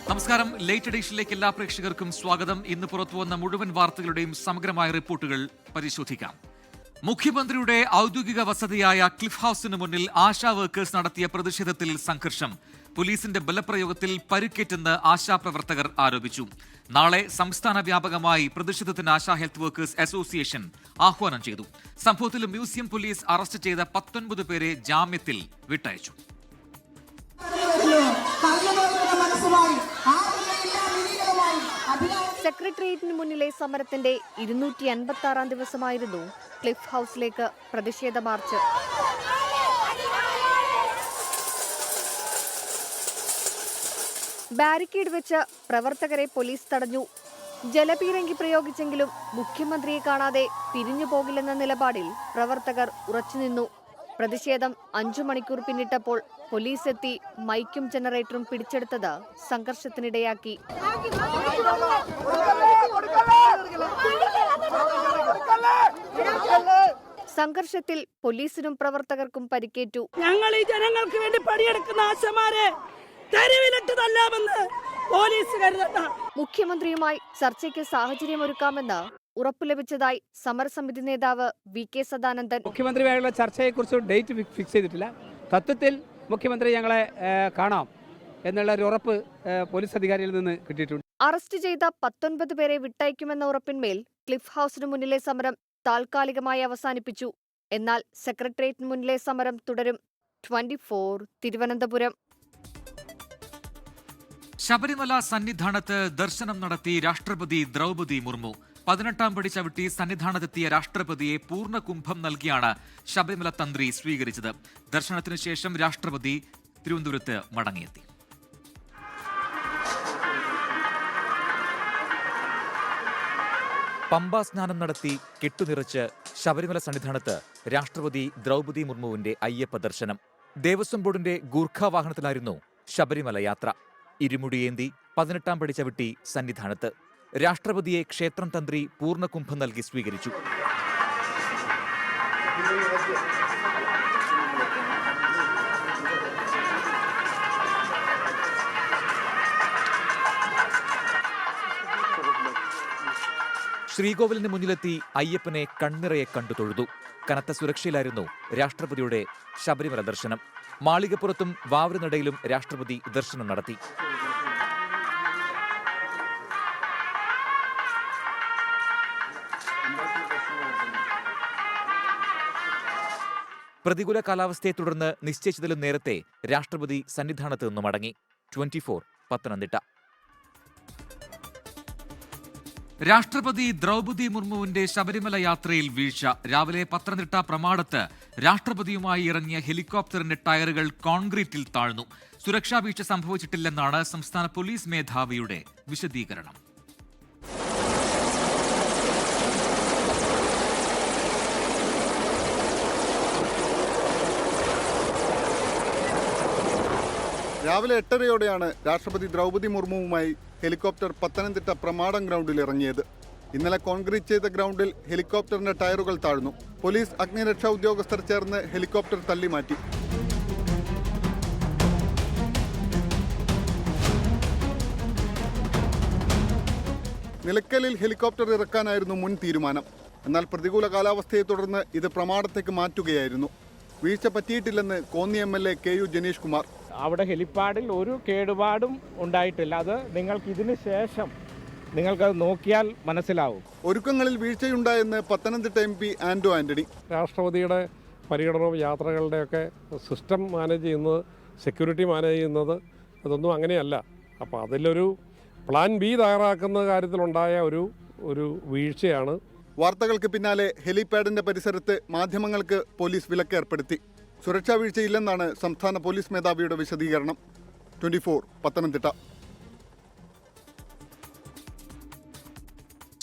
നമസ്കാരം. ലേറ്റ് എഡിഷനിലേക്ക് എല്ലാ പ്രേക്ഷകർക്കും സ്വാഗതം. ഇന്ന് പുറത്തുവന്ന മുഴുവൻ വാർത്തകളുടെയും സമഗ്രമായ റിപ്പോർട്ടുകൾ പരിശോധിക്കാം. മുഖ്യമന്ത്രിയുടെ ഔദ്യോഗിക വസതിയായ ക്ലിഫ് ഹൌസിന് മുന്നിൽ ആശാ വർക്കേഴ്സ് നടത്തിയ പ്രതിഷേധത്തിൽ സംഘർഷം. പോലീസിന്റെ ബലപ്രയോഗത്തിൽ പരിക്കേറ്റെന്ന് ആശാപ്രവർത്തകർ ആരോപിച്ചു. നാളെ സംസ്ഥാന വ്യാപകമായി പ്രതിഷേധത്തിന് ആശാ ഹെൽത്ത് വർക്കേഴ്സ് അസോസിയേഷൻ ആഹ്വാനം ചെയ്തു. സംഭവത്തിൽ മ്യൂസിയം പോലീസ് അറസ്റ്റ് ചെയ്ത 19 പേരെ ജാമ്യത്തിൽ വിട്ടയച്ചു. സെക്രട്ടേറിയറ്റിന് മുന്നിലെ സമരത്തിന്റെ 256 ദിവസമായിരുന്നു ക്ലിഫ് ഹൌസിലേക്ക് പ്രതിഷേധ മാർച്ച്. ബാരിക്കേഡ് വെച്ച് പ്രവർത്തകരെ പോലീസ് തടഞ്ഞു. ജലപീരങ്കി പ്രയോഗിച്ചെങ്കിലും മുഖ്യമന്ത്രിയെ കാണാതെ പിരിഞ്ഞു പോകില്ലെന്ന നിലപാടിൽ പ്രവർത്തകർ ഉറച്ചുനിന്നു. പ്രതിഷേധം 5 മണിക്കൂർ പിന്നിട്ടപ്പോൾ പോലീസ് എത്തി മൈക്കും ജനറേറ്ററും പിടിച്ചെടുത്തത് സംഘർഷത്തിനിടയാക്കി. സംഘർഷത്തിൽ പോലീസിനും പ്രവർത്തകർക്കും പരിക്കേറ്റു. ഞങ്ങൾ ഈ ജനങ്ങൾക്ക് വേണ്ടി പണിയെടുക്കുന്ന ആശമാരെ തെരുവിലിട്ട് തല്ലാമെന്ന് പോലീസ് കരുതണ്ട. മുഖ്യമന്ത്രിയുമായി ചർച്ചയ്ക്ക് സാഹചര്യമൊരുക്കാമെന്ന് ഉറപ്പു ലഭിച്ചതായി സമരസമിതി നേതാവ് വി.കെ. സദാനന്ദൻ. മുഖ്യമന്ത്രിയുമായുള്ള ചർച്ചയെക്കുറിച്ച് ഡേറ്റ് ഫിക്സ് ചെയ്തിട്ടില്ല. തത്വത്തിൽ മുഖ്യമന്ത്രി ഞങ്ങളെ കാണാം എന്നുള്ള ഒരു ഉറപ്പ് പോലീസ് അധികാരിയിൽ നിന്ന് കിട്ടിയിട്ടുണ്ട്. അറസ്റ്റ് ചെയ്ത 19 പേരെ വിട്ടയക്കുമെന്ന ഉറപ്പിന്മേൽ ക്ലിഫ് ഹൌസിന് മുന്നിലെ സമരം താൽക്കാലികമായി അവസാനിപ്പിച്ചു. എന്നാൽ സെക്രട്ടേറിയറ്റിന് മുന്നിലെ സമരം തുടരും. 24 തിരുവനന്തപുരം. ശബരിമല സന്നിധാനത്ത് ദർശനം നടത്തി രാഷ്ട്രപതി ദ്രൗപദി മുർമു. 18ാം പടി ചവിട്ടി സന്നിധാനത്തെത്തിയ രാഷ്ട്രപതിയെ പൂർണ്ണ കുംഭം നൽകിയാണ് ശബരിമല തന്ത്രി സ്വീകരിച്ചത്. ദർശനത്തിനു ശേഷം രാഷ്ട്രപതി തിരുവനന്തപുരത്ത് മടങ്ങിയെത്തി. പമ്പ സ്നാനം നടത്തി കെട്ടുനിറച്ച് ശബരിമല സന്നിധാനത്ത് രാഷ്ട്രപതി ദ്രൗപദി മുർമുവിന്റെ അയ്യപ്പ ദർശനം. ദേവസ്വം ബോർഡിന്റെ ഗൂർഖ വാഹനത്തിലായിരുന്നു ശബരിമല യാത്ര. ഇരുമുടിയേന്തി 18ാം പടി ചവിട്ടി സന്നിധാനത്ത് രാഷ്ട്രപതിയെ ക്ഷേത്രം തന്ത്രി പൂർണ്ണകുംഭം നൽകി സ്വീകരിച്ചു. ശ്രീകോവിലിന് മുന്നിലെത്തി അയ്യപ്പനെ കണ്ണിറയെ കണ്ടു തൊഴുതു. കനത്ത സുരക്ഷയിലായിരുന്നു രാഷ്ട്രപതിയുടെ ശബരിമല ദർശനം. മാളികപ്പുറത്തും വാവരുനടയിലും രാഷ്ട്രപതി ദർശനം നടത്തി. പ്രതികൂല കാലാവസ്ഥയെ തുടർന്ന് നിശ്ചയിച്ചതിലും നേരത്തെ രാഷ്ട്രപതി സന്നിധാനത്ത് നിന്നും മടങ്ങി. 24 പത്തനംതിട്ട. രാഷ്ട്രപതി ദ്രൗപദി മുർമുവിന്റെ ശബരിമല യാത്രയിൽ വീഴ്ച. രാവിലെ പത്തനംതിട്ട പ്രമാടത്ത് രാഷ്ട്രപതിയുമായി ഇറങ്ങിയ ഹെലികോപ്റ്ററിന്റെ ടയറുകൾ കോൺക്രീറ്റിൽ താഴ്ന്നു. സുരക്ഷാ വീഴ്ച സംഭവിച്ചിട്ടില്ലെന്നാണ് സംസ്ഥാന പോലീസ് മേധാവിയുടെ വിശദീകരണം. രാവിലെ 8:30യോടെയാണ് രാഷ്ട്രപതി ദ്രൗപദി മുർമുവുമായി ഹെലികോപ്റ്റർ പത്തനംതിട്ട പ്രമാടം ഗ്രൗണ്ടിൽ ഇറങ്ങിയത്. ഇന്നലെ കോൺക്രീറ്റ് ചെയ്ത ഗ്രൗണ്ടിൽ ഹെലികോപ്റ്ററിന്റെ ടയറുകൾ താഴ്ന്നു. പോലീസ് അഗ്നിരക്ഷാ ഉദ്യോഗസ്ഥർ ചേർന്ന് ഹെലികോപ്റ്റർ തള്ളിമാറ്റി. നിലയ്ക്കലിൽ ഹെലികോപ്റ്റർ ഇറക്കാനായിരുന്നു മുൻ തീരുമാനം. എന്നാൽ പ്രതികൂല കാലാവസ്ഥയെ തുടർന്ന് ഇത് പ്രമാടത്തേക്ക് മാറ്റുകയായിരുന്നു. വീഴ്ച പറ്റിയിട്ടില്ലെന്ന് കോന്നി MLA KU ജനീഷ് കുമാർ. അവിടെ ഹെലിപ്പാഡിൽ ഒരു കേടുപാടും ഉണ്ടായിട്ടില്ല. അത് നിങ്ങൾക്ക് ഇതിന് ശേഷം നിങ്ങൾക്കത് നോക്കിയാൽ മനസ്സിലാവും. ഒരുക്കങ്ങളിൽ വീഴ്ചയുണ്ടായെന്ന് പത്തനംതിട്ട MP ആന്റോ ആന്റണി. രാഷ്ട്രപതിയുടെ പര്യടനവും യാത്രകളുടെയൊക്കെ സിസ്റ്റം മാനേജ് ചെയ്യുന്നത്, സെക്യൂരിറ്റി മാനേജ് ചെയ്യുന്നത് അതൊന്നും അങ്ങനെയല്ല. അപ്പോൾ അതിലൊരു പ്ലാൻ B തയ്യാറാക്കുന്ന കാര്യത്തിലുണ്ടായ ഒരു വീഴ്ചയാണ്. വാർത്തകൾക്ക് പിന്നാലെ ഹെലിപാഡിന്റെ പരിസരത്ത് മാധ്യമങ്ങൾക്ക് പോലീസ് വിലക്ക് ഏർപ്പെടുത്തി. സുരക്ഷാ വീഴ്ചയില്ലെന്നാണ് സംസ്ഥാന പോലീസ് മേധാവിയുടെ വിശദീകരണം. 24 പത്തനംതിട്ട.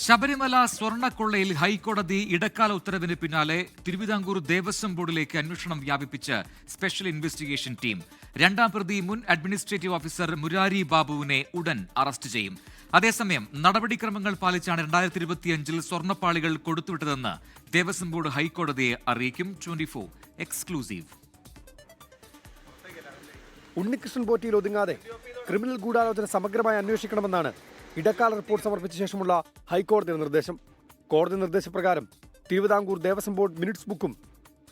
ശബരിമല സ്വർണ്ണക്കൊള്ളയിൽ ഹൈക്കോടതി ഇടക്കാല ഉത്തരവിന് പിന്നാലെ തിരുവിതാംകൂർ ദേവസ്വം ബോർഡിലേക്ക് അന്വേഷണം വ്യാപിപ്പിച്ച് സ്പെഷ്യൽ ഇൻവെസ്റ്റിഗേഷൻ ടീം. 2ാം പ്രതി മുൻ അഡ്മിനിസ്ട്രേറ്റീവ് ഓഫീസർ മുരാരി ബാബുവിനെ ഉടൻ അറസ്റ്റ് ചെയ്യും. അതേസമയം നടപടിക്രമങ്ങൾ പാലിച്ചാണ് 2025 സ്വർണ്ണപ്പാളികൾ കൊടുത്തുവിട്ടതെന്ന് ദേവസ്വം ബോർഡ് ഹൈക്കോടതിയെ അറിയിക്കും. 24 എക്സ്ക്ലൂസീവ്. ഉണ്ണികൃഷ്ണൻ പോറ്റിയിൽ ഒതുങ്ങാതെ ക്രിമിനൽ ഗൂഢാലോചന സമഗ്രമായി അന്വേഷിക്കണമെന്നാണ് ഇടക്കാല റിപ്പോർട്ട് സമർപ്പിച്ച ശേഷമുള്ള ഹൈക്കോടതിയുടെ നിർദ്ദേശം. കോടതി നിർദ്ദേശപ്രകാരം തിരുവിതാംകൂർ ദേവസ്വം ബോർഡ് മിനിറ്റ്സ് ബുക്കും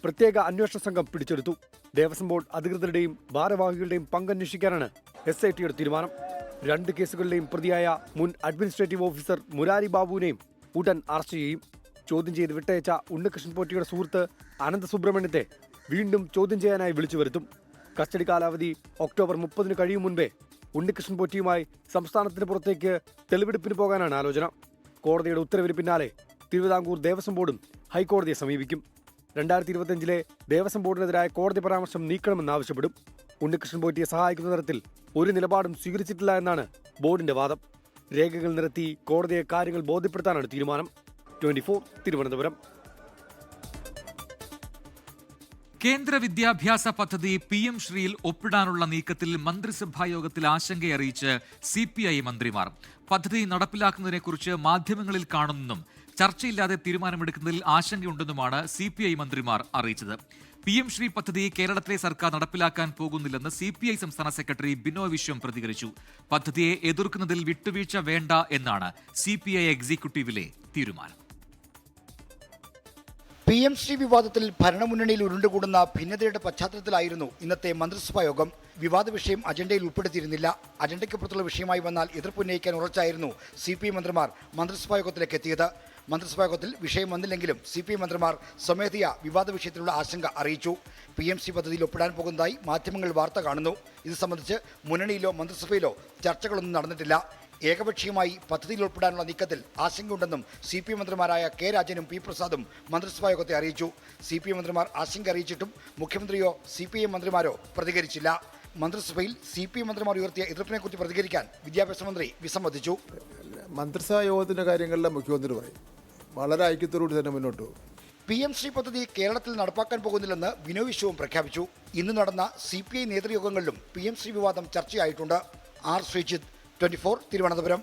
പ്രത്യേക അന്വേഷണ സംഘം പിടിച്ചെടുത്തു. ദേവസ്വം ബോർഡ് അധികൃതരുടെയും ഭാരവാഹികളുടെയും പങ്കന്വേഷിക്കാനാണ് SITയുടെ തീരുമാനം. 2 കേസുകളിലെയും പ്രതിയായ മുൻ അഡ്മിനിസ്ട്രേറ്റീവ് ഓഫീസർ മുരാരി ബാബുവിനെയും ഉടൻ അറസ്റ്റ് ചെയ്യും. ചോദ്യം ചെയ്ത് വിട്ടയച്ച ഉണ്ണികൃഷ്ണൻ പോറ്റിയുടെ സുഹൃത്ത് അനന്ത സുബ്രഹ്മണ്യത്തെ വീണ്ടും ചോദ്യം ചെയ്യാനായി വിളിച്ചു വരുത്തും. കസ്റ്റഡി കാലാവധി ഒക്ടോബർ 30 കഴിയും മുൻപേ ഉണ്ണികൃഷ്ണൻ പോറ്റിയുമായി സംസ്ഥാനത്തിന് പുറത്തേക്ക് തെളിവെടുപ്പിന് പോകാനാണ് ആലോചന. കോടതിയുടെ ഉത്തരവിന് പിന്നാലെ തിരുവിതാംകൂർ ദേവസ്വം ബോർഡും ഹൈക്കോടതിയെ സമീപിക്കും. 2025 ദേവസ്വം ബോർഡിനെതിരായ കോടതി പരാമർശം നീക്കണമെന്നാവശ്യപ്പെടും. ഉണ്ണികൃഷ്ണൻ പോറ്റിയെ സഹായിക്കുന്ന തരത്തിൽ ഒരു നിലപാടും സ്വീകരിച്ചിട്ടില്ല എന്നാണ് ബോർഡിന്റെ വാദം. രേഖകൾ നിരത്തി കോടതിയെ കാര്യങ്ങൾ ബോധ്യപ്പെടുത്താനാണ് തീരുമാനം. 24 തിരുവനന്തപുരം. കേന്ദ്ര വിദ്യാഭ്യാസ പദ്ധതി PM ശ്രീയിൽ ഒപ്പിടാനുള്ള നീക്കത്തിൽ മന്ത്രിസഭായോഗത്തിൽ ആശങ്കയറിയിച്ച് CPI മന്ത്രിമാർ. പദ്ധതി നടപ്പിലാക്കുന്നതിനെക്കുറിച്ച് മാധ്യമങ്ങളിൽ കാണുന്നെന്നും ചർച്ചയില്ലാതെ തീരുമാനമെടുക്കുന്നതിൽ ആശങ്കയുണ്ടെന്നുമാണ് CPI മന്ത്രിമാർ അറിയിച്ചത്. PM ശ്രീ പദ്ധതി കേരളത്തിലെ സർക്കാർ നടപ്പിലാക്കാൻ പോകുന്നില്ലെന്ന് CPI സംസ്ഥാന സെക്രട്ടറി ബിനോയ് വിശ്വം പ്രതികരിച്ചു. പദ്ധതിയെ എതിർക്കുന്നതിൽ വിട്ടുവീഴ്ച വേണ്ട എന്നാണ് CPI എക്സിക്യൂട്ടീവിലെ തീരുമാനം. PM ശ്രീ വിവാദത്തിൽ ഭരണമുന്നണിയിൽ ഉരുണ്ടുകൂടുന്ന ഭിന്നതയുടെ പശ്ചാത്തലത്തിലായിരുന്നു ഇന്നത്തെ മന്ത്രിസഭാ യോഗം. വിവാദ വിഷയം അജണ്ടയിൽ ഉൾപ്പെടുത്തിയിരുന്നില്ല. അജണ്ടയ്ക്കപ്പുറത്തുള്ള വിഷയമായി വന്നാൽ എതിർപ്പുന്നയിക്കാൻ ഉറച്ചായിരുന്നു CPI മന്ത്രിമാർ മന്ത്രിസഭാ യോഗത്തിലേക്ക് എത്തിയത്. മന്ത്രിസഭാ യോഗത്തിൽ വിഷയം വന്നില്ലെങ്കിലും CPI മന്ത്രിമാർ സ്വമേധയാ വിവാദ വിഷയത്തിലുള്ള ആശങ്ക അറിയിച്ചു. PM ശ്രീ പദ്ധതിയിൽ ഒപ്പിടാൻ പോകുന്നതായി മാധ്യമങ്ങൾ വാർത്ത കാണുന്നു. ഇത് സംബന്ധിച്ച് മുന്നണിയിലോ മന്ത്രിസഭയിലോ ചർച്ചകളൊന്നും നടന്നിട്ടില്ല. ഏകപക്ഷീയമായി പദ്ധതിയിൽ ഉൾപ്പെടാനുള്ള നീക്കത്തിൽ ആശങ്കയുണ്ടെന്നും CPI മന്ത്രിമാരായ K രാജനും P പ്രസാദും മന്ത്രിസഭാ യോഗത്തെ അറിയിച്ചു. CPI മന്ത്രിമാർ ആശങ്ക അറിയിച്ചിട്ടും മുഖ്യമന്ത്രിയോ CPI മന്ത്രിമാരോ പ്രതികരിച്ചില്ല. മന്ത്രിസഭയിൽ CPI മന്ത്രിമാർ ഉയർത്തിയ എതിർപ്പിനെക്കുറിച്ച് പ്രതികരിക്കാൻ വിദ്യാഭ്യാസ മന്ത്രി വിസമ്മതിച്ചു. മന്ത്രിസഭാ യോഗത്തിന്റെ കാര്യങ്ങളിൽ മുഖ്യമന്ത്രി പറയും, വളരെ ഐക്യത്തോടുകൂടി തന്നെ മുന്നോട്ട് പോകും. PM ശ്രീ പദ്ധതി കേരളത്തിൽ നടപ്പാക്കാൻ പോകുന്നില്ലെന്ന് ബിനോയ് വിശ്വവും പ്രഖ്യാപിച്ചു. ഇന്ന് നടന്ന CPI നേതൃയോഗങ്ങളിലും PM ശ്രീ വിവാദം ചർച്ചയായിട്ടുണ്ട്. R Sreejith, 24 Thiruvananthapuram.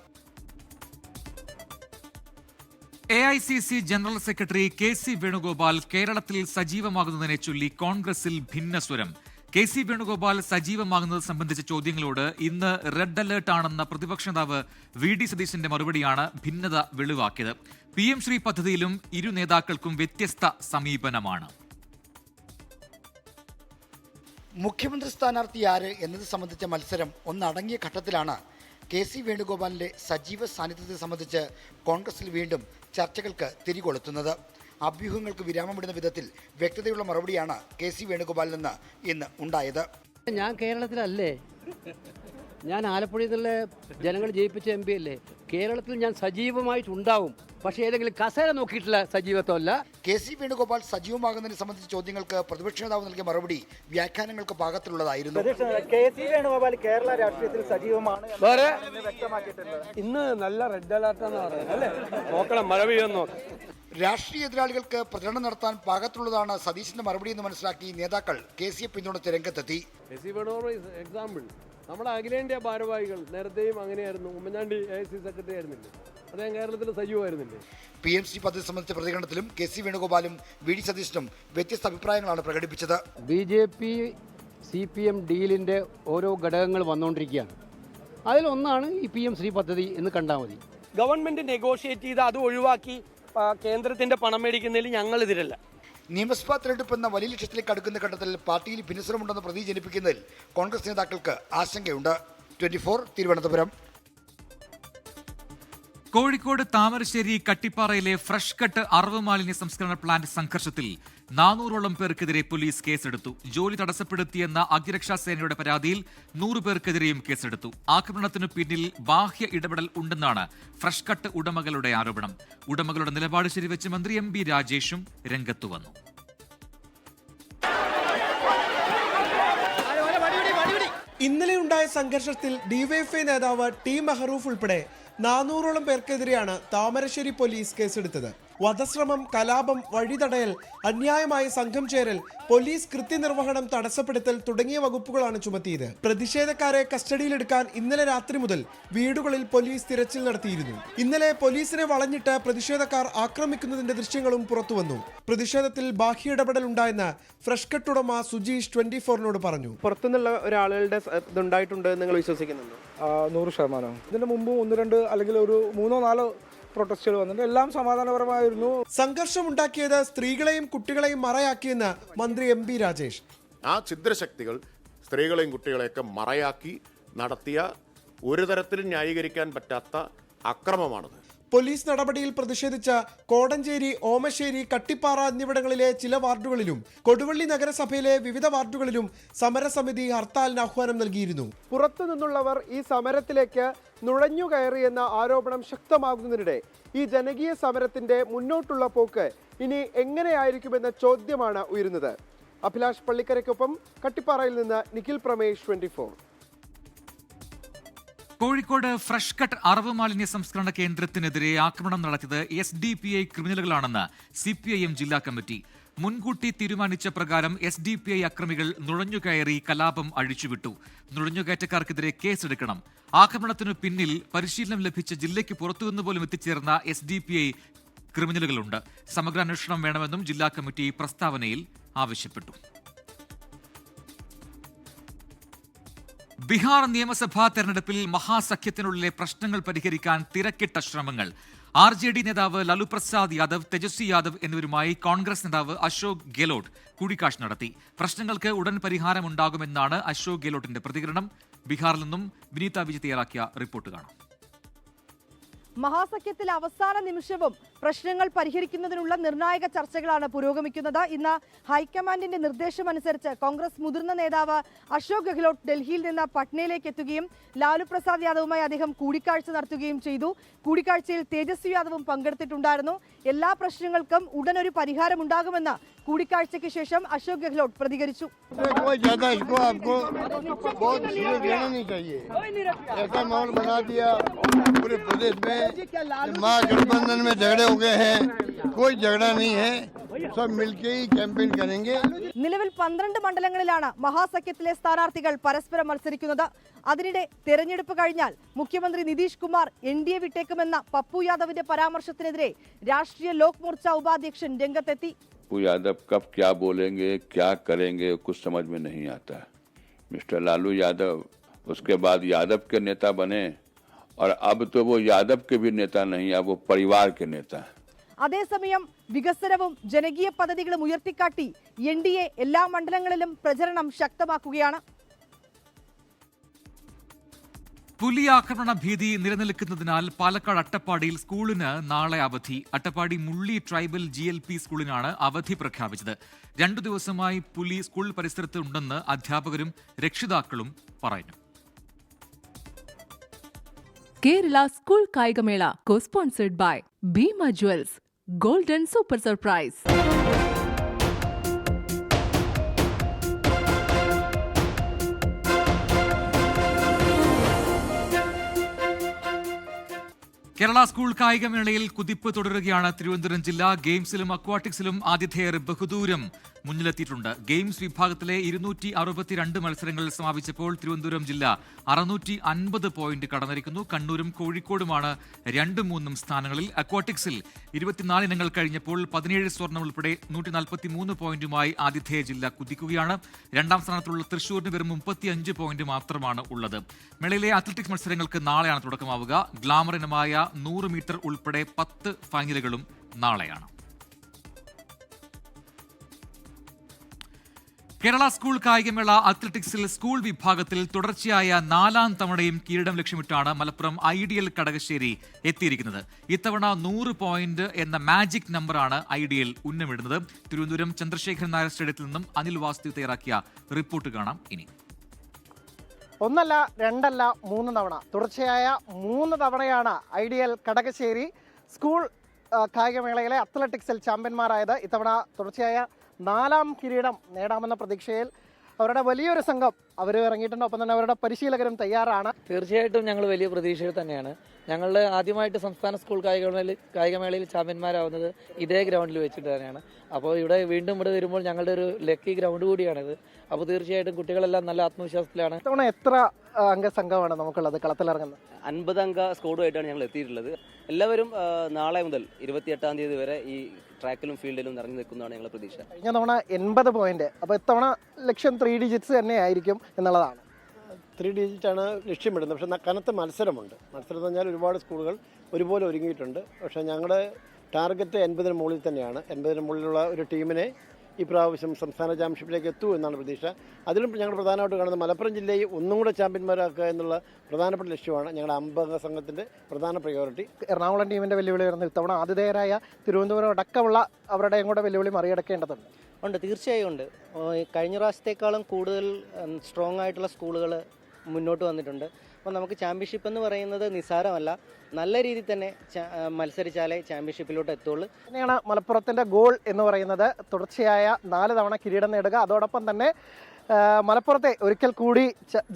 AICC general secretary KC Venugopal കേരളത്തിൽ സജീവമാകുന്നതിനെ ചൊല്ലി കോൺഗ്രസിൽ ഭിന്നസ്വരം. KC വേണുഗോപാൽ സജീവമാകുന്നത് സംബന്ധിച്ച ചോദ്യങ്ങളോട് ഇന്ന് റെഡ് അലേർട്ട് ആണെന്ന പ്രതിപക്ഷ നേതാവ് VD സതീശന്റെ മറുപടിയാണ് ഭിന്നത വെളിവാക്കിയത്. PM ശ്രീ പദ്ധതിയിലും ഇരു നേതാക്കൾക്കും വ്യത്യസ്ത സമീപനമാണ്. മുഖ്യമന്ത്രി സ്ഥാനാർത്ഥി ആര് എന്നത് സംബന്ധിച്ച മത്സരം ഒന്നടങ്ങിയ ഘട്ടത്തിലാണ് KC വേണുഗോപാലിന്റെ സജീവ സാന്നിധ്യത്തെ സംബന്ധിച്ച് കോൺഗ്രസിൽ വീണ്ടും ചർച്ചകൾക്ക് തിരികൊളുത്തുന്നത്. അഭ്യൂഹങ്ങൾക്ക് വിരാമമിടുന്ന വിധത്തിൽ വ്യക്തതയുള്ള മറുപടിയാണ് KC വേണുഗോപാലിൽ നിന്ന് ഇന്ന് ഉണ്ടായത്. ഞാൻ കേരളത്തിലല്ലേ, ഞാൻ ആലപ്പുഴയിൽ നിന്നുള്ള ജനങ്ങൾ ജയിപ്പിച്ച MP അല്ലേ. കേരളത്തിൽ ഞാൻ സജീവമായിട്ടുണ്ടാവും, പക്ഷേ ഏതെങ്കിലും കസേര നോക്കിയിട്ടില്ല സജീവത്വമല്ല. KC വേണുഗോപാൽ സജീവമാകുന്നതിനെ സംബന്ധിച്ച ചോദ്യങ്ങൾക്ക് പ്രതിപക്ഷ നേതാവ് നൽകിയ മറുപടി വ്യാഖ്യാനങ്ങൾക്ക് പാകത്തിലുള്ളതായിരുന്നു. KC വേണുഗോപാൽ കേരള രാഷ്ട്രീയത്തിൽ സജീവമാണ് ഇന്ന് നല്ല റെഡ് അലർട്ടാന്ന് പറയുന്നത് അല്ലേ. നോക്കണം, മഴ പെയ്യുമെന്ന് നോക്കാം. രാഷ്ട്രീയ എതിരാളികൾക്ക് പ്രചരണം നടത്താൻ പാകത്തുള്ളതാണ് സതീശന്റെ മറുപടി എന്ന് മനസ്സിലാക്കി നേതാക്കൾ KCയെ പിന്തുണച്ച് രംഗത്തെത്തി. KC വേണുഗോപാൽ എക്സാമ്പിൾ, നമ്മുടെ അഖിലേന്ത്യാ ഭാരവാഹികൾ നേരത്തെയും അങ്ങനെയായിരുന്നു. ഉമ്മൻചാണ്ടി AICC സെക്രട്ടറി ആയിരുന്നില്ലേ, അദ്ദേഹം കേരളത്തിൽ സജീവമായിരുന്നില്ലേ. PM ശ്രീ പദ്ധതി സംബന്ധിച്ച പ്രതികരണത്തിലും KC വേണുഗോപാലും VD സതീശനും വ്യത്യസ്ത അഭിപ്രായങ്ങളാണ് പ്രകടിപ്പിച്ചത്. BJP CPM ഡീലിന്റെ ഓരോ ഘടകങ്ങൾ വന്നുകൊണ്ടിരിക്കുകയാണ്. അതിലൊന്നാണ് ഈ PM ശ്രീ പദ്ധതി എന്ന് കണ്ടാൽ മതി. ഗവൺമെന്റ് നെഗോഷിയേറ്റ് ചെയ്ത് അത് ഒഴിവാക്കി കേന്ദ്രത്തിന്റെ പണം മേടിക്കുന്നതിൽ ഞങ്ങൾ എതിരല്ല. നിയമസഭാ തെരഞ്ഞെടുപ്പ് എന്ന വലിയ ലക്ഷ്യത്തിലേക്ക് അടുക്കുന്ന ഘട്ടത്തിൽ പാർട്ടിയിൽ ഭിന്നസ്വരമുണ്ടെന്ന പ്രതീതി ജനിപ്പിക്കുന്നതിൽ കോൺഗ്രസ് നേതാക്കൾക്ക് ആശങ്കയുണ്ട്. 24 തിരുവനന്തപുരം. കോഴിക്കോട് താമരശ്ശേരി കട്ടിപ്പാറയിലെ ഫ്രഷ് കട്ട് അറവ് മാലിന്യ സംസ്കരണ പ്ലാന്റ് സംഘർഷത്തിൽ 400ഓളം പേർക്കെതിരെ പോലീസ് കേസെടുത്തു. ജോലി തടസ്സപ്പെടുത്തിയെന്ന അഗ്നിരക്ഷാ സേനയുടെ പരാതിയിൽ 100 പേർക്കെതിരെയും കേസെടുത്തു. ആക്രമണത്തിനു പിന്നിൽ ബാഹ്യ ഇടപെടൽ ഉണ്ടെന്നാണ് ഫ്രഷ് കട്ട് ഉടമകളുടെ ആരോപണം. ഉടമകളുടെ നിലപാട് ശരിവെച്ച് മന്ത്രി MB രാജേഷും രംഗത്തു വന്നു. ഇന്നലെയുണ്ടായ സംഘർഷത്തിൽ DYFI നേതാവ് T മെഹറൂഫ് ഉൾപ്പെടെ 400ഓളം പേർക്കെതിരെയാണ് താമരശ്ശേരി പോലീസ് കേസെടുത്തത്. വധശ്രമം, കലാപം, വഴിതടയൽ, അന്യായമായ സംഘം ചേരൽ, പോലീസ് കൃത്യനിർവഹണം തടസ്സപ്പെടുത്തൽ തുടങ്ങിയ വകുപ്പുകളാണ് ചുമത്തിയത്. പ്രതിഷേധക്കാരെ കസ്റ്റഡിയിലെടുക്കാൻ ഇന്നലെ രാത്രി മുതൽ വീടുകളിൽ പോലീസ് തിരച്ചിൽ നടത്തിയിരുന്നു. ഇന്നലെ പോലീസിനെ വളഞ്ഞിട്ട് പ്രതിഷേധക്കാർ ആക്രമിക്കുന്നതിന്റെ ദൃശ്യങ്ങളും പുറത്തുവന്നു. പ്രതിഷേധത്തിൽ ബാഹ്യ ഇടപെടൽ ഉണ്ടായെന്ന് ഫ്രഷ് കട്ട് ഉടമ സുജീഷ് 24നോട് പറഞ്ഞു. പുറത്തുനിന്നുള്ള ഒരാളുടെ ഇതുണ്ടായിട്ടുണ്ട് നിങ്ങൾ വിശ്വസിക്കുന്നുണ്ടോ? 100%. ഇതിന് മുമ്പ് 1-2 അല്ലെങ്കിൽ ഒരു 3-4 പ്രൊട്ടസ്റ്റുകൾ വന്നിട്ടുണ്ട്. എല്ലാം സമാധാനപരമായിരുന്നു. സംഘർഷമുണ്ടാക്കിയത് സ്ത്രീകളെയും കുട്ടികളെയും മറയാക്കിയെന്ന് മന്ത്രി MP രാജേഷ്. ആ ഛിദ്രശക്തികൾ സ്ത്രീകളെയും കുട്ടികളെയൊക്കെ മറയാക്കി നടത്തിയ ഒരു തരത്തിലും ന്യായീകരിക്കാൻ പറ്റാത്ത അക്രമമാണത്. പോലീസ് നടപടിയിൽ പ്രതിഷേധിച്ച കോടഞ്ചേരി, ഓമശ്ശേരി, കട്ടിപ്പാറ എന്നിവിടങ്ങളിലെ ചില വാർഡുകളിലും കൊടുവള്ളി നഗരസഭയിലെ വിവിധ വാർഡുകളിലും സമരസമിതി ഹർത്താലിന് ആഹ്വാനം നൽകിയിരുന്നു. പുറത്തു നിന്നുള്ളവർ ഈ സമരത്തിലേക്ക് നുഴഞ്ഞുകയറിയെന്ന ആരോപണം ശക്തമാകുന്നതിനിടെ ഈ ജനകീയ സമരത്തിന്റെ മുന്നോട്ടുള്ള പോക്ക് ഇനി എങ്ങനെയായിരിക്കുമെന്ന ചോദ്യമാണ് ഉയരുന്നത്. അഭിലാഷ് പള്ളിക്കരയ്ക്കൊപ്പം കട്ടിപ്പാറയിൽ നിന്ന് നിഖിൽ പ്രമേഷ്, 24. കോഴിക്കോട് ഫ്രഷ് കട്ട് അറവ് മാലിന്യ സംസ്കരണ കേന്ദ്രത്തിനെതിരെ ആക്രമണം നടത്തിയത് SDPI ക്രിമിനലുകളാണെന്ന് CPIM ജില്ലാ കമ്മിറ്റി. മുൻകൂട്ടി തീരുമാനിച്ച പ്രകാരം SDPI അക്രമികൾ നുഴഞ്ഞുകയറി കലാപം അഴിച്ചുവിട്ടു. നുഴഞ്ഞുകയറ്റക്കാർക്കെതിരെ കേസെടുക്കണം. ആക്രമണത്തിനു പിന്നിൽ പരിശീലനം ലഭിച്ച ജില്ലയ്ക്ക് പുറത്തുനിന്ന് പോലും എത്തിച്ചേർന്ന SDPI ക്രിമിനലുകളുണ്ട്. സമഗ്ര അന്വേഷണം വേണമെന്നും ജില്ലാ കമ്മിറ്റി പ്രസ്താവനയിൽ ആവശ്യപ്പെട്ടു. ബീഹാർ നിയമസഭാ തെരഞ്ഞെടുപ്പിൽ മഹാസഖ്യത്തിനുള്ളിലെ പ്രശ്നങ്ങൾ പരിഹരിക്കാൻ തിരക്കിട്ട ശ്രമങ്ങൾ. RJD നേതാവ് ലാലു പ്രസാദ് യാദവ്, തേജസ്വി യാദവ് എന്നിവരുമായി കോൺഗ്രസ് നേതാവ് അശോക് ഗെഹ്ലോട്ട് കൂടിക്കാഴ്ച നടത്തി. പ്രശ്നങ്ങൾക്ക് ഉടൻ പരിഹാരമുണ്ടാകുമെന്നാണ് അശോക് ഗെഹ്ലോട്ടിന്റെ പ്രതികരണം. ബീഹാറിൽ നിന്നും വിനീത വിജയ് തയ്യാറാക്കിയ റിപ്പോർട്ട് കാണാം. മഹാസഖ്യത്തിൽ അവസാന നിമിഷവും പ്രശ്നങ്ങൾ പരിഹരിക്കുന്നതിനുള്ള നിർണായക ചർച്ചകളാണ് പുരോഗമിക്കുന്നത്. ഇന്ന് ഹൈക്കമാൻഡിന്റെ നിർദ്ദേശമനുസരിച്ച് കോൺഗ്രസ് മുതിർന്ന നേതാവ് അശോക് ഗെഹ്ലോട്ട് ഡൽഹിയിൽ നിന്ന് പട്നയിലേക്ക് എത്തുകയും ലാലു പ്രസാദ് യാദവുമായി അദ്ദേഹം കൂടിക്കാഴ്ച നടത്തുകയും ചെയ്തു. കൂടിക്കാഴ്ചയിൽ തേജസ്വി യാദവും പങ്കെടുത്തിട്ടുണ്ടായിരുന്നു. എല്ലാ പ്രശ്നങ്ങൾക്കും ഉടനൊരു പരിഹാരമുണ്ടാകുമെന്ന് കൂടിക്കാഴ്ചയ്ക്ക് ശേഷം അശോക് ഗെഹ്ലോട്ട് പ്രതികരിച്ചു. महागठबंधन में झगड़े हो गए हैं, कोई झगड़ा नहीं है, सब मिलके ही कैंपेन करेंगे. നിലവിൽ 12 മണ്ഡലങ്ങളിലാണ് മഹാസഖ്യത്തിലെ സ്ഥാനാർത്ഥികൾ പരസ്പരം മത്സരിക്കുന്നത്. അതിനിടെ തെരഞ്ഞെടുപ്പ് കഴിഞ്ഞാൽ മുഖ്യമന്ത്രി നിതീഷ് കുമാർ NDA വിട്ടേക്കുമെന്ന പപ്പു യാദവിന്റെ പരാമർശത്തിനെതിരെ രാഷ്ട്രീയ ലോക് മോർച്ച ഉപാധ്യക്ഷൻ രംഗത്തെത്തി. पप्पू यादव कब क्या बोलेंगे, क्या करेंगे, कुछ समझ में नहीं आता. मिस्टर लालू यादव उसके बाद यादव के नेता बने और अब तो वो यादव के भी नेता नहीं, अब वो परिवार के नेता हैं. അതേസമയം വികസനവും ജനകീയ പദ്ധതികളും ഉയർത്തിക്കാട്ടി NDA എല്ലാ മണ്ഡലങ്ങളിലും പ്രചരണം ശക്തമാക്കുകയാണ്. പുലി ആക്രമണ ഭീതി നിലനിൽക്കുന്നതിനാൽ പാലക്കാട് അട്ടപ്പാടിയിൽ സ്കൂളിന് നാളെ അവധി. അട്ടപ്പാടി മുള്ളി ട്രൈബൽ GLP സ്കൂളിനാണ് അവധി പ്രഖ്യാപിച്ചത്. 2 ദിവസമായി പുലി സ്കൂൾ പരിസരത്ത് ഉണ്ടെന്ന് അധ്യാപകരും രക്ഷിതാക്കളും പറഞ്ഞു. Kerala School Kaigamela, co-sponsored by Bima Jewels, Golden Super Surprise. Kerala school കായികമേളയിൽ കുതിപ്പ് തുടരുകയാണ് തിരുവനന്തപുരം ജില്ല. ഗെയിംസിലും അക്വാട്ടിക്സിലും ആതിഥേയർ ബഹുദൂരം മുന്നിലെത്തിയിട്ടുണ്ട്. ഗെയിംസ് വിഭാഗത്തിലെ 262 മത്സരങ്ങൾ സമാപിച്ചപ്പോൾ തിരുവനന്തപുരം ജില്ല 650 പോയിന്റ് കടന്നിരിക്കുന്നു. കണ്ണൂരും കോഴിക്കോടുമാണ് 2ഉം 3ഉം സ്ഥാനങ്ങളിൽ. അക്വാട്ടിക്സിൽ 24 ഇനങ്ങൾ കഴിഞ്ഞപ്പോൾ 17 സ്വർണം ഉൾപ്പെടെ 143 പോയിന്റുമായി ആതിഥേയ ജില്ല കുതിക്കുകയാണ്. 2ാം സ്ഥാനത്തുള്ള തൃശൂരിന് വെറും 35 പോയിന്റ് മാത്രമാണ് ഉള്ളത്. മേളയിലെ അത്ലറ്റിക്സ് മത്സരങ്ങൾക്ക് നാളെയാണ് തുടക്കമാവുക. ഗ്ലാമർ ഇനമായ 100 മീറ്റർ ഉൾപ്പെടെ 10 ഫൈനലുകളും നാളെയാണ്. കേരള സ്കൂൾ കായികമേള അത്ലറ്റിക്സിൽ സ്കൂൾ വിഭാഗത്തിൽ തുടർച്ചയായ 4ാം തവണയും കിരീടം ലക്ഷ്യമിട്ടാണ് മലപ്പുറം ഐഡിയൽ കടകശ്ശേരി എത്തിയിരിക്കുന്നത്. ഇത്തവണ 100 പോയിന്റ് എന്ന മാജിക് നമ്പറാണ് ഐഡിയൽ ഉന്നമിടുന്നത്. തിരുവനന്തപുരം ചന്ദ്രശേഖരൻ നായർ സ്റ്റേഡിയത്തിൽ നിന്നും അനിൽ വാസ്തു തയ്യാറാക്കിയ റിപ്പോർട്ട് കാണാം ഇനി. 1 അല്ല 2 അല്ല 3 തവണ തുടർച്ചയായ 3 തവണയാണ് ഐഡിയൽ കടകശ്ശേരി സ്കൂൾ കായികമേളയിലെ അത്ലറ്റിക്സിൽ ചാമ്പ്യന്മാരായത്. ഇത്തവണ തുടർച്ചയായ 4ാം കിരീടം നേടാമെന്ന പ്രതീക്ഷയിൽ അവരുടെ വലിയൊരു സംഘം അവർ ഇറങ്ങിയിട്ടുണ്ട്. ഒപ്പം തന്നെ അവരുടെ പരിശീലകരും തയ്യാറാണ്. തീർച്ചയായിട്ടും ഞങ്ങൾ വലിയ പ്രതീക്ഷയിൽ തന്നെയാണ്. ഞങ്ങൾ ആദ്യമായിട്ട് സംസ്ഥാന സ്കൂൾ കായികമേളയിൽ ചാമ്പ്യന്മാരാവുന്നത് ഇതേ ഗ്രൗണ്ടിൽ വെച്ചിട്ട് തന്നെയാണ്. അപ്പോൾ വീണ്ടും ഇവിടെ വരുമ്പോൾ ഞങ്ങളുടെ ഒരു ലക്കി ഗ്രൗണ്ട് കൂടിയാണിത്. അപ്പോൾ തീർച്ചയായിട്ടും കുട്ടികളെല്ലാം നല്ല ആത്മവിശ്വാസത്തിലാണ്. ഇത്തവണ എത്ര അംഗ സംഘമാണ് നമുക്കുള്ളത് കളത്തിലിറങ്ങുന്നത്? 50 അംഗ സ്ക്വാഡുമായിട്ടാണ് ഞങ്ങൾ എത്തിയിട്ടുള്ളത്. എല്ലാവരും നാളെ മുതൽ 28-ാം തീയതി വരെ ഈ ട്രാക്കിലും ഫീൽഡിലും നിറഞ്ഞു നിൽക്കുന്നതാണ് ഞങ്ങളുടെ പ്രതീക്ഷ. കഴിഞ്ഞ തവണ 80 പോയിന്റ്. അപ്പോൾ ഇത്തവണ ലക്ഷ്യം 3 ഡിജിറ്റ്സ് തന്നെ ആയിരിക്കും എന്നുള്ളതാണ്. 3 ഡിജിറ്റാണ് ലക്ഷ്യമിടുന്നത്. പക്ഷേ കനത്ത മത്സരമുണ്ട്. മത്സരം എന്ന് പറഞ്ഞാൽ ഒരുപാട് സ്കൂളുകൾ ഒരുപോലെ ഒരുങ്ങിയിട്ടുണ്ട്. പക്ഷേ ഞങ്ങളുടെ ടാർഗറ്റ് 80-ന് മുകളിൽ തന്നെയാണ്. 80-ന് മുകളിലുള്ള ഒരു ടീമിനെ ഈ പ്രാവശ്യം സംസ്ഥാന ചാമ്പ്യൻഷിപ്പിലേക്ക് എത്തൂ എന്നാണ് പ്രതീക്ഷ. അതിലും ഞങ്ങൾ പ്രധാനമായിട്ട് കാണുന്നത് മലപ്പുറം ജില്ലയെ ഒന്നും കൂടെ ചാമ്പ്യന്മാരാക്കുക എന്നുള്ള പ്രധാനപ്പെട്ട ലക്ഷ്യമാണ് ഞങ്ങളുടെ 50 അംഗ സംഘത്തിൻ്റെ പ്രധാന പ്രയോറിറ്റി. എറണാകുളം ടീമിൻ്റെ വെല്ലുവിളി വരുന്നത് ഇത്തവണ ആതിഥേയരായ തിരുവനന്തപുരം അടക്കമുള്ള അവരുടെയും കൂടെ വെല്ലുവിളി മറികടക്കേണ്ടതുണ്ട്. ഉണ്ട്, തീർച്ചയായും ഉണ്ട്. കഴിഞ്ഞ പ്രാവശ്യത്തെക്കാളും കൂടുതൽ സ്ട്രോങ് ആയിട്ടുള്ള സ്കൂളുകൾ മുന്നോട്ട് വന്നിട്ടുണ്ട്. അപ്പോൾ നമുക്ക് ചാമ്പ്യൻഷിപ്പ് എന്ന് പറയുന്നത് നിസ്സാരമല്ല. നല്ല രീതിയിൽ തന്നെ മത്സരിച്ചാലേ ചാമ്പ്യൻഷിപ്പിലോട്ട് എത്തുള്ളൂ. തന്നെയാണ് മലപ്പുറത്തിൻ്റെ ഗോൾ എന്ന് പറയുന്നത്. തുടർച്ചയായ 4 തവണ കിരീടം നേടുക, അതോടൊപ്പം തന്നെ മലപ്പുറത്തെ ഒരിക്കൽ കൂടി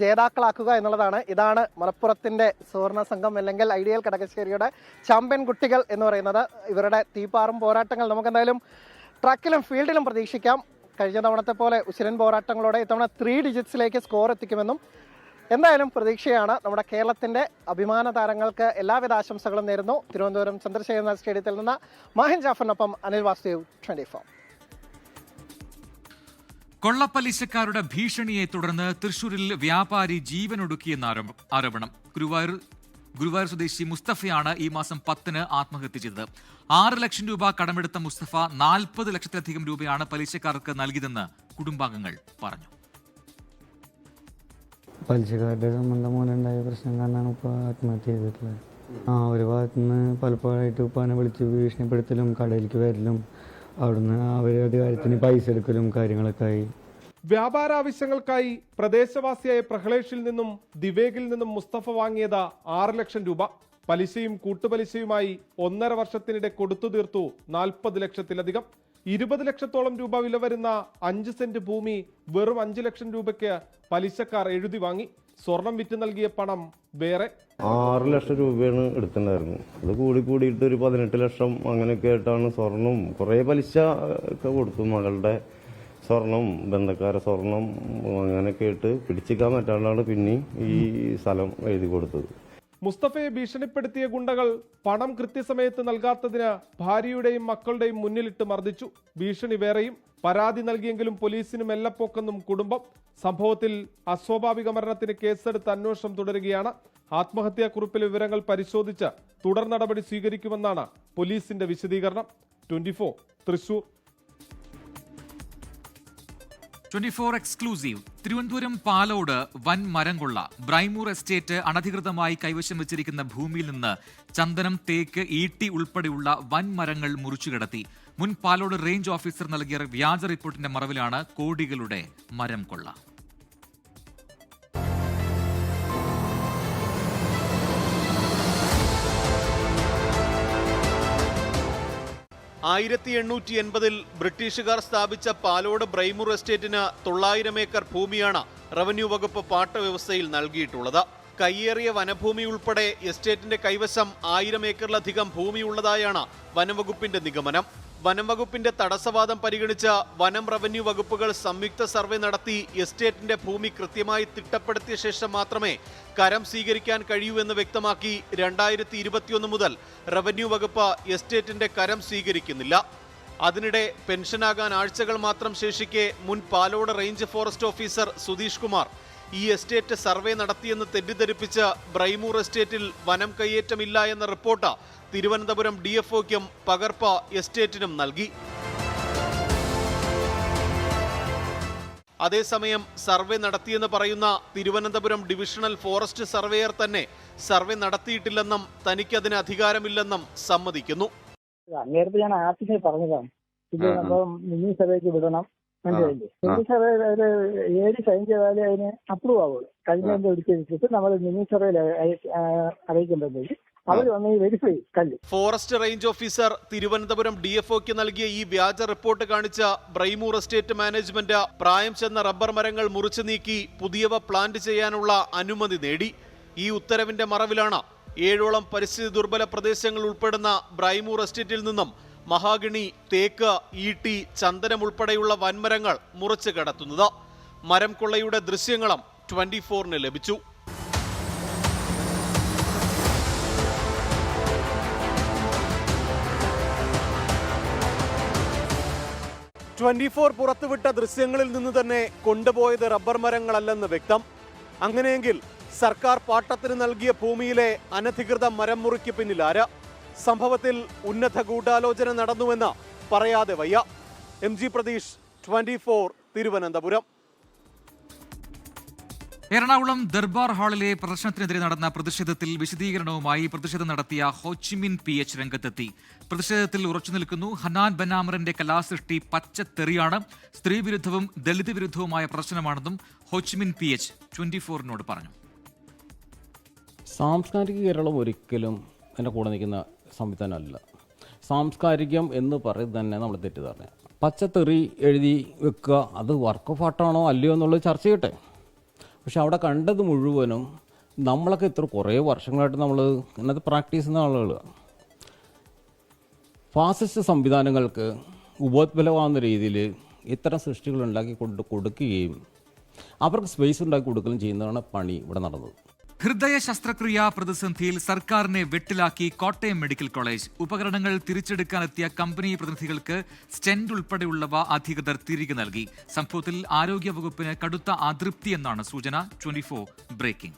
ജേതാക്കളാക്കുക എന്നുള്ളതാണ്. ഇതാണ് മലപ്പുറത്തിൻ്റെ സുവർണ സംഘം അല്ലെങ്കിൽ ഐഡിയൽ കടകശ്ശേരിയുടെ ചാമ്പ്യൻ കുട്ടികൾ എന്ന് പറയുന്നത്. ഇവരുടെ തീപ്പാറും പോരാട്ടങ്ങൾ നമുക്കെന്തായാലും ട്രാക്കിലും ഫീൽഡിലും പ്രതീക്ഷിക്കാം. കഴിഞ്ഞ തവണത്തെ പോലെ ഉശിരൻ പോരാട്ടങ്ങളോടെ ഇത്തവണ 3 ഡിജിറ്റ്സിലേക്ക് സ്കോർ എത്തിക്കുമെന്നും എന്തായാലും പ്രതീക്ഷയാണ്. നമ്മുടെ കേരളത്തിൻ്റെ അഭിമാന താരങ്ങൾക്ക് എല്ലാവിധ ആശംസകളും നേരുന്നു. തിരുവനന്തപുരം ചന്ദ്രശേഖരൻ സ്റ്റേഡിയത്തിൽ നിന്ന് മാഹിൻ ജാഫറിനൊപ്പം അനിൽ വാസുദേവ്, 24. കൊള്ളപ്പലിശക്കാരുടെ ഭീഷണിയെ തുടർന്ന് തൃശൂരിൽ വ്യാപാരി ജീവനൊടുക്കിയെന്ന ആരോപണം. ഗുരുവായൂർ സ്വദേശി മുസ്തഫയാണ് ഈ മാസം 10-ന് ആത്മഹത്യ ചെയ്തത്. 6 ലക്ഷം രൂപ കടമെടുത്ത മുസ്തഫ 40 ലക്ഷത്തിലധികം രൂപയാണ് പലിശക്കാർക്ക് നൽകിയതെന്ന് കുടുംബാംഗങ്ങൾ പറഞ്ഞു. പലിശക്കാരുടെ സംബന്ധം മൂലമുണ്ടായ പ്രശ്നം കാരണമാണ് ഇപ്പോൾ ആത്മഹത്യ ചെയ്തിട്ടുള്ളത്. ഒരു ഭാഗത്തു നിന്ന് പലപ്പോഴായിട്ട് ഉപ്പാനെ വിളിച്ച് ഭീഷണിപ്പെടുത്തലും കടയിലേക്ക് വരലും അവിടുന്ന് അവരുടെ കാര്യത്തിന് പൈസ എടുക്കലും കാര്യങ്ങളൊക്കെ ആയി. വ്യാപാര ആവശ്യങ്ങൾക്കായി പ്രദേശവാസിയായ പ്രഹ്ലേഷിൽ നിന്നും ദിവേഗിൽ നിന്നും മുസ്തഫ വാങ്ങിയത് 6 ലക്ഷം രൂപ. പലിശയും കൂട്ടുപലിശയുമായി 1.5 വർഷത്തിനിടെ കൊടുത്തു തീർത്തു 40 ലക്ഷത്തിലധികം. 20 ലക്ഷത്തോളം രൂപ വില വരുന്ന 5 സെന്റ് ഭൂമി വെറും 5 ലക്ഷം രൂപയ്ക്ക് പലിശക്കാർ എഴുതി വാങ്ങി. സ്വർണം വിറ്റ് നൽകിയ പണം വേറെ. 6 ലക്ഷം രൂപയാണ് എടുത്തിട്ടുണ്ടായിരുന്നു. അത് കൂടിയിട്ട് ഒരു 18 ലക്ഷം അങ്ങനെയൊക്കെ ആയിട്ടാണ് സ്വർണം കുറേ പലിശ ഒക്കെ കൊടുത്തു. മകളുടെ സ്വർണം, ബന്ധക്കാരെ സ്വർണം അങ്ങനെയൊക്കെ ആയിട്ട് പിടിച്ചിക്കാൻ പറ്റാണ്ടാണ് പിന്നെ ഈ സ്ഥലം എഴുതി കൊടുത്തത്. മുസ്തഫയെ ഭീഷണിപ്പെടുത്തിയ ഗുണ്ടകൾ പണം കൃത്യസമയത്ത് നൽകാത്തതിന് ഭാര്യയുടെയും മക്കളുടെയും മുന്നിലിട്ട് മർദ്ദിച്ചു. ഭീഷണി വേറെയും. പരാതി നൽകിയെങ്കിലും പോലീസിന് മെല്ലപ്പോക്കെന്നും കുടുംബം. സംഭവത്തിൽ അസ്വാഭാവിക മരണത്തിന് കേസെടുത്ത് അന്വേഷണം തുടരുകയാണ്. ആത്മഹത്യാക്കുറിപ്പിലെ വിവരങ്ങൾ പരിശോധിച്ച് തുടർ നടപടി സ്വീകരിക്കുമെന്നാണ് പോലീസിന്റെ വിശദീകരണം. 24 തൃശൂർ. 24 എക്സ്ക്ലൂസീവ്. തിരുവനന്തപുരം പാലോട് വൻ മരം കൊള്ള. ബ്രൈമൂർ എസ്റ്റേറ്റ് അനധികൃതമായി കൈവശം വെച്ചിരിക്കുന്ന ഭൂമിയിൽ നിന്ന് ചന്ദനം, തേക്ക്, ഈട്ടി ഉൾപ്പെടെയുള്ള വൻ മരങ്ങൾ മുറിച്ചുകിടത്തി. മുൻ പാലോട് റേഞ്ച് ഓഫീസർ നൽകിയ വ്യാജ റിപ്പോർട്ടിന്റെ മറവിലാണ് കോടികളുടെ മരം കൊള്ള. 1880-ൽ ബ്രിട്ടീഷുകാർ സ്ഥാപിച്ച പാലോട് ബ്രൈമൂർ എസ്റ്റേറ്റിന് 900 ഏക്കർ ഭൂമിയാണ് റവന്യൂ വകുപ്പ് പാട്ടവ്യവസ്ഥയിൽ നൽകിയിട്ടുള്ളത്. കയ്യേറിയ വനഭൂമി ഉൾപ്പെടെ എസ്റ്റേറ്റിന്റെ കൈവശം 1000 ഏക്കറിലധികം ഭൂമിയുള്ളതായാണ് വനംവകുപ്പിന്റെ നിഗമനം. വനംവകുപ്പിന്റെ തടസ്സവാദം പരിഗണിച്ച് വനം, റവന്യൂ വകുപ്പുകൾ സംയുക്ത സർവേ നടത്തി എസ്റ്റേറ്റിന്റെ ഭൂമി കൃത്യമായി തിട്ടപ്പെടുത്തിയ ശേഷം മാത്രമേ കരം സ്വീകരിക്കാൻ കഴിയൂ എന്ന് വ്യക്തമാക്കി 2021 മുതൽ റവന്യൂ വകുപ്പ് എസ്റ്റേറ്റിന്റെ കരം സ്വീകരിക്കുന്നില്ല. അതിനിടെ പെൻഷനാകാൻ ആഴ്ചകൾ മാത്രം ശേഷിക്കെ മുൻ Palode range forest officer Sudheesh Kumar ഈ എസ്റ്റേറ്റ് സർവേ നടത്തിയെന്ന് തെറ്റിദ്ധരിപ്പിച്ച് ബ്രൈമൂർ എസ്റ്റേറ്റിൽ വനം കയ്യേറ്റമില്ല എന്ന റിപ്പോർട്ട് തിരുവനന്തപുരം DFOയ്ക്കും പകർപ്പ് എസ്റ്റേറ്റിനും നൽകി. അതേസമയം സർവേ നടത്തിയെന്ന് പറയുന്ന തിരുവനന്തപുരം ഡിവിഷണൽ ഫോറസ്റ്റ് സർവേയർ തന്നെ സർവേ നടത്തിയിട്ടില്ലെന്നും തനിക്കതിന് അധികാരമില്ലെന്നും സമ്മതിക്കുന്നു. നേരത്തെ ഞാൻ ആദ്യമേ പറഞ്ഞതാണ്, ഇത് നമ്മൾ മിനി സർവേക്ക് വിടണം. മിനി സർവേ 7 സൈൻ ചെയ്താലേ അതിന് അപ്രൂവ് ആവുള്ളൂ. കഴിഞ്ഞതിന്റെ ഒരിക്കൽ നമ്മൾ മിനി സർവേയിൽ അറിയിക്കേണ്ടത്. അവർ വന്ന് വെരിഫൈ കല്ല്. ഫോറസ്റ്റ് റേഞ്ച് ഓഫീസർ തിരുവനന്തപുരം DFOക്ക് നൽകിയ ഈ വ്യാജ റിപ്പോർട്ട് കാണിച്ച ബ്രൈമൂർ എസ്റ്റേറ്റ് മാനേജ്മെന്റ് പ്രായം ചെന്ന റബ്ബർ മരങ്ങൾ മുറിച്ചു നീക്കി പുതിയവ പ്ലാന്റ് ചെയ്യാനുള്ള അനുമതി നേടി. ഈ ഉത്തരവിന്റെ മറവിലാണ് 7ഓളം പരിസ്ഥിതി ദുർബല പ്രദേശങ്ങൾ ഉൾപ്പെടുന്ന ബ്രൈമൂർ എസ്റ്റേറ്റിൽ നിന്നും മഹാഗണി, തേക്ക്, ഈട്ടി, ചന്ദനം ഉൾപ്പെടെയുള്ള വൻമരങ്ങൾ മുറിച്ചു കടത്തുന്നത്. മരം കൊള്ളയുടെ ദൃശ്യങ്ങളും 24-ന് ലഭിച്ചു. പുറത്തുവിട്ട ദൃശ്യങ്ങളിൽ നിന്ന് തന്നെ കൊണ്ടുപോയത് റബ്ബർ മരങ്ങളല്ലെന്ന് വ്യക്തം. അങ്ങനെയെങ്കിൽ സർക്കാർ പാട്ടത്തിന് നൽകിയ ഭൂമിയിലെ അനധികൃത മരം മുറിക്ക് പിന്നിലാര്? സംഭവത്തിൽ ഉന്നത ഗൂഢാലോചന നടന്നുവെന്ന് പറയാതെ വയ്യ. MG പ്രതീഷ്, 24, തിരുവനന്തപുരം. എറണാകുളം ദർബാർ ഹാളിലെ പ്രദർശനത്തിനെതിരെ നടന്ന പ്രതിഷേധത്തിൽ വിശദീകരണവുമായി പ്രതിഷേധം നടത്തിയ ഹോച്ചിമിൻ PH രംഗത്തെത്തി. പ്രതിഷേധത്തിൽ ഉറച്ചുനിൽക്കുന്നു. ഹനാൻ ബനാമറിന്റെ കലാസൃഷ്ടി പച്ചത്തെറിയാണ്, സ്ത്രീവിരുദ്ധവും ദളിത് വിരുദ്ധവുമായ പ്രദർശനമാണെന്നും ഹോച്ചിമിൻ PH 24-നോട് പറഞ്ഞു. സാംസ്കാരിക കേരളം ഒരിക്കലും എൻ്റെ കൂടെ നിൽക്കുന്ന സംവിധാനമല്ല. സാംസ്കാരികം എന്ന് പറയുന്നത് തന്നെ നമ്മൾ തെറ്റിദ്ധാരണ. പച്ചത്തെറി എഴുതി വെക്കുക, അത് വർക്ക് ഓഫ് ആർട്ടാണോ അല്ലയോ എന്നുള്ളത് ചർച്ച ചെയ്യട്ടെ. പക്ഷെ അവിടെ കണ്ടത് മുഴുവനും നമ്മളൊക്കെ കുറേ വർഷങ്ങളായിട്ട് നമ്മൾ ഇന്നത്തെ പ്രാക്ടീസ് ചെയ്യുന്ന ആളുകളാണ്. ഫാസിസ്റ്റ് സംവിധാനങ്ങൾക്ക് ഉപോത്ബലമാകുന്ന രീതിയിൽ ഇത്തരം സൃഷ്ടികൾ ഉണ്ടാക്കി കൊടുക്കുകയും അവർക്ക് സ്പേസ് ഉണ്ടാക്കി കൊടുക്കുകയും ചെയ്യുന്നതാണ് പണി ഇവിടെ നടന്നത്. ഹൃദയ ശസ്ത്രക്രിയാ പ്രതിസന്ധിയിൽ സർക്കാരിനെ വെട്ടിലാക്കി കോട്ടയം മെഡിക്കൽ കോളേജ്. ഉപകരണങ്ങൾ തിരിച്ചെടുക്കാനെത്തിയ കമ്പനി പ്രതിനിധികൾക്ക് സ്റ്റെന്റ് ഉൾപ്പെടെയുള്ളവ അധികൃതർ തിരികെ നൽകി. സംഭവത്തിൽ ആരോഗ്യവകുപ്പിന് കടുത്ത അതൃപ്തിയെന്നാണ് സൂചന. 24 ബ്രേക്കിംഗ്.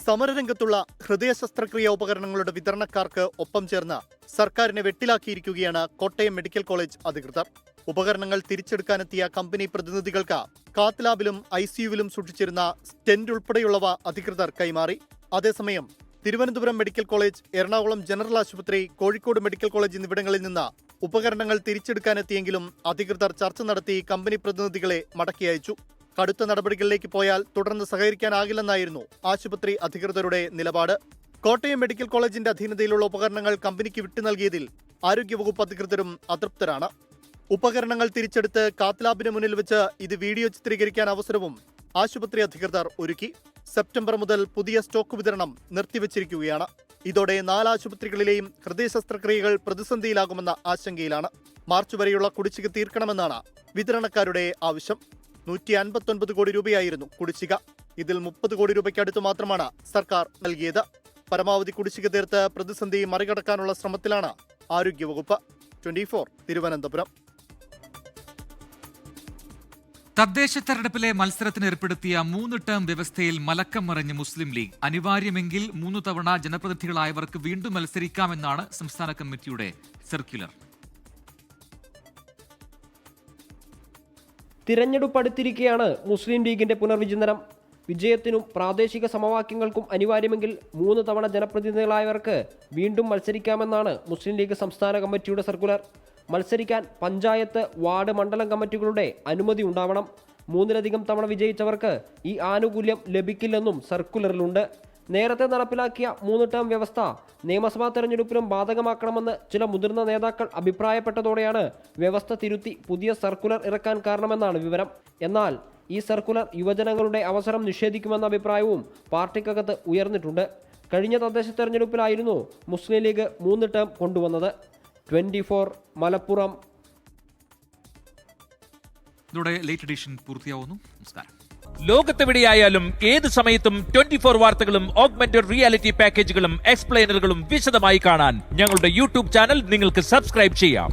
സമരരംഗത്തുള്ള ഹൃദയ ശസ്ത്രക്രിയാ ഉപകരണങ്ങളുടെ വിതരണക്കാർക്ക് ഒപ്പം ചേർന്ന് സർക്കാരിനെ വെട്ടിലാക്കിയിരിക്കുകയാണ് കോട്ടയം മെഡിക്കൽ കോളേജ് അധികൃതർ. ഉപകരണങ്ങൾ തിരിച്ചെടുക്കാനെത്തിയ കമ്പനി പ്രതിനിധികൾക്ക് കാത്ത് ലാബിലും ICUവിലും സൂക്ഷിച്ചിരുന്ന സ്റ്റെന്റ് ഉൾപ്പെടെയുള്ളവ അധികൃതർ കൈമാറി. അതേസമയം Thiruvananthapuram medical college, Ernakulam general ആശുപത്രി, കോഴിക്കോട് മെഡിക്കൽ കോളേജ് എന്നിവിടങ്ങളിൽ നിന്ന് ഉപകരണങ്ങൾ തിരിച്ചെടുക്കാനെത്തിയെങ്കിലും അധികൃതർ ചർച്ച നടത്തി കമ്പനി പ്രതിനിധികളെ മടക്കി അയച്ചു. കടുത്ത നടപടികളിലേക്ക് പോയാൽ തുടർന്ന് സഹകരിക്കാനാകില്ലെന്നായിരുന്നു ആശുപത്രി അധികൃതരുടെ നിലപാട്. കോട്ടയം മെഡിക്കൽ കോളേജിന്റെ അധീനതയിലുള്ള ഉപകരണങ്ങൾ കമ്പനിക്ക് വിട്ടു നൽകിയതിൽ ആരോഗ്യവകുപ്പ് അധികൃതരും അതൃപ്തരാണ്. ഉപകരണങ്ങൾ തിരിച്ചെടുത്ത് കാത്ത് ലാബിന് മുന്നിൽ വെച്ച് ഇത് വീഡിയോ ചിത്രീകരിക്കാൻ അവസരവും ആശുപത്രി അധികൃതർ ഒരുക്കി. സെപ്റ്റംബർ മുതൽ പുതിയ സ്റ്റോക്ക് വിതരണം നിർത്തിവച്ചിരിക്കുകയാണ്. ഇതോടെ 4 ആശുപത്രികളിലെയും ഹൃദയ ശസ്ത്രക്രിയകൾ പ്രതിസന്ധിയിലാകുമെന്ന ആശങ്കയിലാണ്. മാർച്ച് വരെയുള്ള കുടിശ്ശിക തീർക്കണമെന്നാണ് വിതരണക്കാരുടെ ആവശ്യം. 159 കോടി രൂപയായിരുന്നു കുടിശ്ശിക. ഇതിൽ 30 കോടി രൂപയ്ക്കടുത്ത് മാത്രമാണ് സർക്കാർ നൽകിയത്. പരമാവധി കുടിശ്ശിക തീർത്ത് പ്രതിസന്ധി മറികടക്കാനുള്ള ശ്രമത്തിലാണ് ആരോഗ്യവകുപ്പ്. 24 തിരുവനന്തപുരം. തദ്ദേശ തെരഞ്ഞെടുപ്പിലെ മത്സരത്തിന് ഏർപ്പെടുത്തിയ 3 ടേം വ്യവസ്ഥയിൽ മലക്കം മറിഞ്ഞ് മുസ്ലിം ലീഗ്. അനിവാര്യമെങ്കിൽ 3 തവണ ജനപ്രതിനിധികളായവർക്ക് വീണ്ടും മത്സരിക്കാമെന്നാണ് സംസ്ഥാന കമ്മിറ്റിയുടെ സർക്കുലർ. തിരഞ്ഞെടുപ്പ് അടുത്തിരിക്കെയാണ് മുസ്ലിം ലീഗിന്റെ പുനർവിചിന്തനം. വിജയത്തിനും പ്രാദേശിക സമവാക്യങ്ങൾക്കും അനിവാര്യമെങ്കിൽ 3 തവണ ജനപ്രതിനിധികളായവർക്ക് വീണ്ടും മത്സരിക്കാമെന്നാണ് മുസ്ലിം ലീഗ് സംസ്ഥാന കമ്മിറ്റിയുടെ സർക്കുലർ. മത്സരിക്കാൻ പഞ്ചായത്ത്, വാർഡ്, മണ്ഡലം കമ്മിറ്റികളുടെ അനുമതി ഉണ്ടാവണം. 3-ലധികം തവണ വിജയിച്ചവർക്ക് ഈ ആനുകൂല്യം ലഭിക്കില്ലെന്നും സർക്കുലറിലുണ്ട്. നേരത്തെ നടപ്പിലാക്കിയ 3 ടേം വ്യവസ്ഥ നിയമസഭാ തെരഞ്ഞെടുപ്പിലും ബാധകമാക്കണമെന്ന് ചില മുതിർന്ന നേതാക്കൾ അഭിപ്രായപ്പെട്ടതോടെയാണ് വ്യവസ്ഥ തിരുത്തി പുതിയ സർക്കുലർ ഇറക്കാൻ കാരണമെന്നാണ് വിവരം. എന്നാൽ ഈ സർക്കുലർ യുവജനങ്ങളുടെ അവസരം നിഷേധിക്കുമെന്ന അഭിപ്രായവും പാർട്ടിക്കകത്ത് ഉയർന്നിട്ടുണ്ട്. കഴിഞ്ഞ തദ്ദേശ തെരഞ്ഞെടുപ്പിലായിരുന്നു മുസ്ലിം ലീഗ് 3 ടേം കൊണ്ടുവന്നത്. 24 മലപ്പുറം. ഇതോടെ ലേറ്റ് എഡിഷൻ പൂർത്തിയാവുന്നു. നമസ്കാരം. ലോകത്തെവിടെയായാലും ഏത് സമയത്തും 24 വാർത്തകളും ഓഗ്മെന്റഡ് റിയാലിറ്റി പാക്കേജുകളും എക്സ്പ്ലെയിനറുകളും വിശദമായി കാണാൻ ഞങ്ങളുടെ YouTube ചാനൽ നിങ്ങൾക്ക് സബ്സ്ക്രൈബ് ചെയ്യാം.